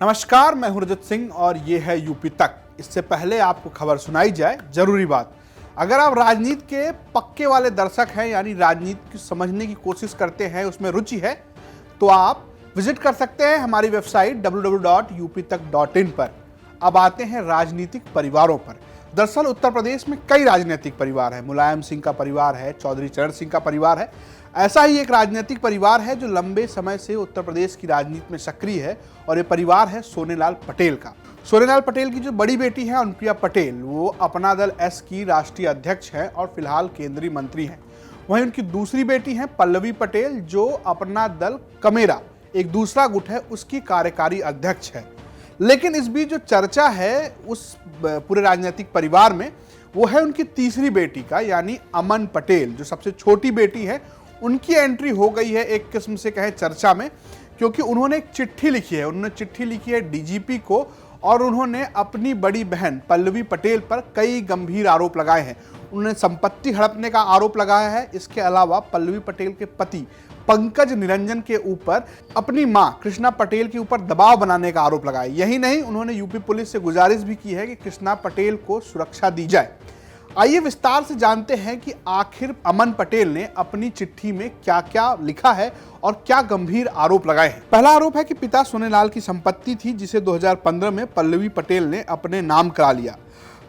नमस्कार, मैं हूं रजत सिंह और ये है यूपी तक। इससे पहले आपको खबर सुनाई जाए, जरूरी बात। अगर आप राजनीति के पक्के वाले दर्शक हैं, यानी राजनीति को समझने की कोशिश करते हैं, उसमें रुचि है, तो आप विजिट कर सकते हैं हमारी वेबसाइट www.uptak.in पर। अब आते हैं राजनीतिक परिवारों पर। दरअसल उत्तर प्रदेश में कई राजनीतिक परिवार हैं। मुलायम सिंह का परिवार है, चौधरी चरण सिंह का परिवार है। ऐसा ही एक राजनीतिक परिवार है जो लंबे समय से उत्तर प्रदेश की राजनीति में सक्रिय है, और ये परिवार है सोनेलाल पटेल का। सोनेलाल पटेल की जो बड़ी बेटी है अनुप्रिया पटेल, वो अपना दल एस की राष्ट्रीय अध्यक्ष हैं और फिलहाल केंद्रीय मंत्री हैं। वहीं उनकी दूसरी बेटी है पल्लवी पटेल, जो अपना दल कमेरा, एक दूसरा गुट है, उसकी कार्यकारी अध्यक्ष है। लेकिन इस बीच जो चर्चा है उस पूरे राजनीतिक परिवार में, वो है उनकी तीसरी बेटी का, यानी अमन पटेल, जो सबसे छोटी बेटी है। उनकी एंट्री हो गई है एक किस्म से कहें चर्चा में, क्योंकि उन्होंने एक चिट्ठी लिखी है। उन्होंने चिट्ठी लिखी है डीजीपी को, और उन्होंने अपनी बड़ी बहन पल्लवी पटेल पर कई गंभीर आरोप लगाए हैं। उन्होंने संपत्ति हड़पने का आरोप लगाया है। इसके अलावा पल्लवी पटेल के पति पंकज निरंजन के ऊपर अपनी मां कृष्णा पटेल के ऊपर दबाव बनाने का आरोप लगाया। यही नहीं, उन्होंने यूपी पुलिस से गुजारिश भी की है कि कृष्णा पटेल को सुरक्षा दी जाए। आइए विस्तार से जानते हैं कि आखिर अमन पटेल ने अपनी चिट्ठी में क्या क्या लिखा है और क्या गंभीर आरोप लगाए हैं। पहला आरोप है कि पिता सोनेलाल की संपत्ति थी, जिसे 2015 में पल्लवी पटेल ने अपने नाम करा लिया।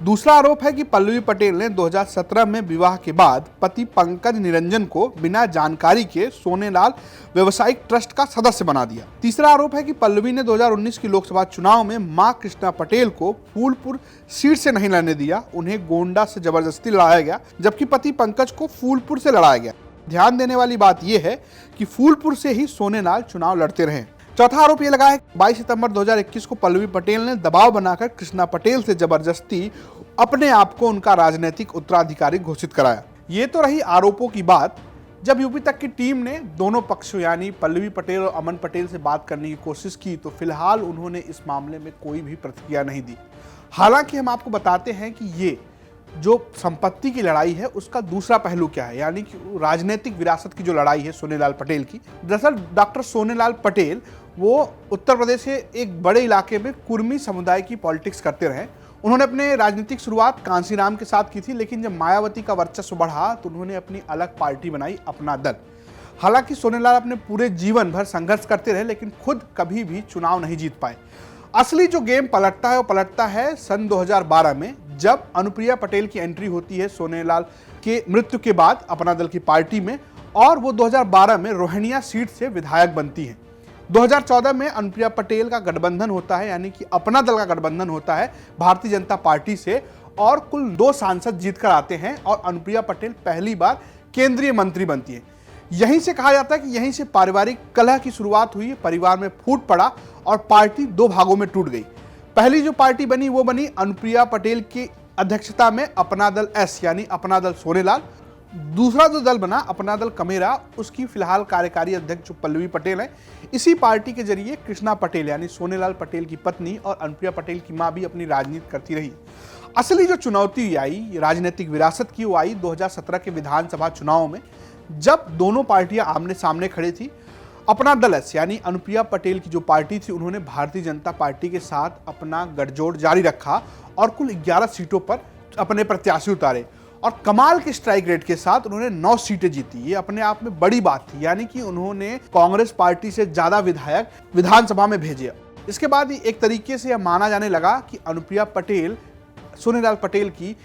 दूसरा आरोप है कि पल्लवी पटेल ने 2017 में विवाह के बाद पति पंकज निरंजन को बिना जानकारी के सोनेलाल व्यवसायिक ट्रस्ट का सदस्य बना दिया। तीसरा आरोप है कि पल्लवी ने 2019 की लोकसभा चुनाव में मां कृष्णा पटेल को फूलपुर सीट से नहीं लड़ने दिया। उन्हें गोंडा से जबरदस्ती लड़ाया गया, जबकि पति पंकज को फूलपुर से लड़ाया गया। ध्यान देने वाली बात यह है कि फूलपुर से ही सोनेलाल चुनाव लड़ते रहे। चौथा आरोप यह लगा है कि 22 सितंबर 2021 को पल्लवी पटेल ने दबाव बनाकर कृष्णा पटेल से जबरदस्ती अपने आप को उनका राजनीतिक उत्तराधिकारी घोषित कराया। ये तो रही आरोपों की बात। जब यूपी तक की टीम ने दोनों पक्षों यानी पल्लवी पटेल और अमन पटेल से बात करने की कोशिश की, तो फिलहाल उन्होंने इस मामले में कोई भी प्रतिक्रिया नहीं दी। हालांकि हम आपको बताते हैं कि ये जो संपत्ति की लड़ाई है, उसका दूसरा पहलू क्या है, यानी कि राजनीतिक विरासत की जो लड़ाई है सोनेलाल पटेल की। दरअसल डॉक्टर सोनेलाल पटेल वो उत्तर प्रदेश के एक बड़े इलाके में कुर्मी समुदाय की पॉलिटिक्स करते रहे। उन्होंने अपने राजनीतिक शुरुआत कांसीराम के साथ की थी, लेकिन जब मायावती का वर्चस्व बढ़ा तो उन्होंने अपनी अलग पार्टी बनाई, अपना दल। हालांकि सोनेलाल अपने पूरे जीवन भर संघर्ष करते रहे, लेकिन खुद कभी भी चुनाव नहीं जीत पाए। असली जो गेम पलटता है वो पलटता है सन 2012 में, जब अनुप्रिया पटेल की एंट्री होती है सोनेलाल के मृत्यु के बाद अपना दल की पार्टी में, और वो 2012 में रोहिणिया सीट से विधायक बनती हैं। 2014 में अनुप्रिया पटेल का गठबंधन होता है, यानी कि अपना दल का गठबंधन होता है भारतीय जनता पार्टी से, और कुल 2 सांसद जीतकर आते हैं और अनुप्रिया पटेल पहली बार केंद्रीय मंत्री बनती है। यहीं से कहा जाता है कि यहीं से पारिवारिक कलह की शुरुआत हुई, परिवार में फूट पड़ा और पार्टी 2 भागों में टूट गई। पहली जो पार्टी बनी वो बनी अनुप्रिया पटेल की अध्यक्षता में अपना दल एस, यानी अपना दल सोनेलाल। दूसरा जो दल बना अपना दल कमेरा, उसकी फिलहाल कार्यकारी अध्यक्ष पल्लवी पटेल है। इसी पार्टी के जरिए कृष्णा पटेल यानी सोनेलाल पटेल की पत्नी और अनुप्रिया पटेल की मां भी अपनी राजनीति करती रही। असली जो चुनौती आई राजनीतिक विरासत की, वो आई 2017 के विधानसभा चुनाव में, जब दोनों पार्टियां आमने सामने खड़ी थी। अपना दल एस यानी अनुप्रिया पटेल की जो पार्टी थी, उन्होंने भारतीय जनता पार्टी के साथ अपना गठजोड़ जारी रखा और कुल 11 सीटों पर अपने प्रत्याशी उतारे, और कमाल के स्ट्राइक रेट के साथ उन्होंने 9 सीटें जीती। ये अपने आप में बड़ी बात थी, यानी कि उन्होंने कांग्रेस पार्टी से ज्यादा विधायक विधानसभा में भेजे। इसके बाद एक तरीके से यह माना जाने लगा कि अनुप्रिया पटेल सोनेलाल पटेल की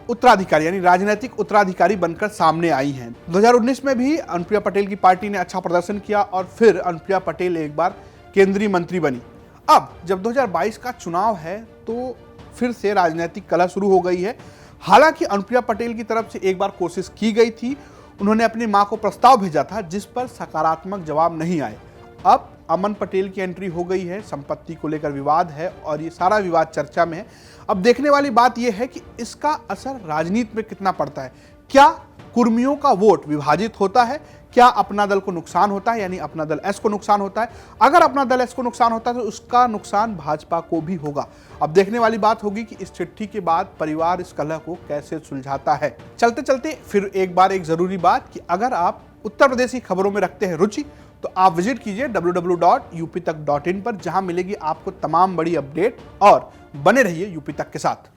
उत्तराधिकारी यानी राजनीतिक उत्तराधिकारी बनकर सामने आई हैं। 2019 में भी अनुप्रिया पटेल की पार्टी ने अच्छा प्रदर्शन किया और फिर अनुप्रिया पटेल एक बार केंद्रीय मंत्री बनी। अब जब 2022 का चुनाव है तो फिर से राजनीतिक कलह शुरू हो गई है। हालांकि अनुप्रिया पटेल की तरफ से एक बार कोशिश की गई थी, उन्होंने अपनी मां को प्रस्ताव भेजा था, जिस पर सकारात्मक जवाब नहीं आए। अब अमन पटेल की एंट्री हो गई है, संपत्ति को लेकर विवाद है और ये सारा विवाद चर्चा में है। अब देखने वाली बात यह है कि इसका असर राजनीति में कितना पड़ता है। क्या कुर्मियों का वोट विभाजित होता है? क्या अपना दल को नुकसान होता है, यानी अपना दल एस को नुकसान होता है? अगर अपना दल एस को नुकसान होता है तो उसका नुकसान भाजपा को भी होगा। अब देखने वाली बात होगी कि इस चिट्ठी के बाद परिवार इस कलह को कैसे सुलझाता है। चलते चलते फिर एक बार एक जरूरी बात कि अगर आप उत्तर प्रदेश की खबरों में रखते हैं रुचि, तो आप विजिट कीजिए www.uptak.in पर, जहां मिलेगी आपको तमाम बड़ी अपडेट। और बने रहिए यूपी तक के साथ।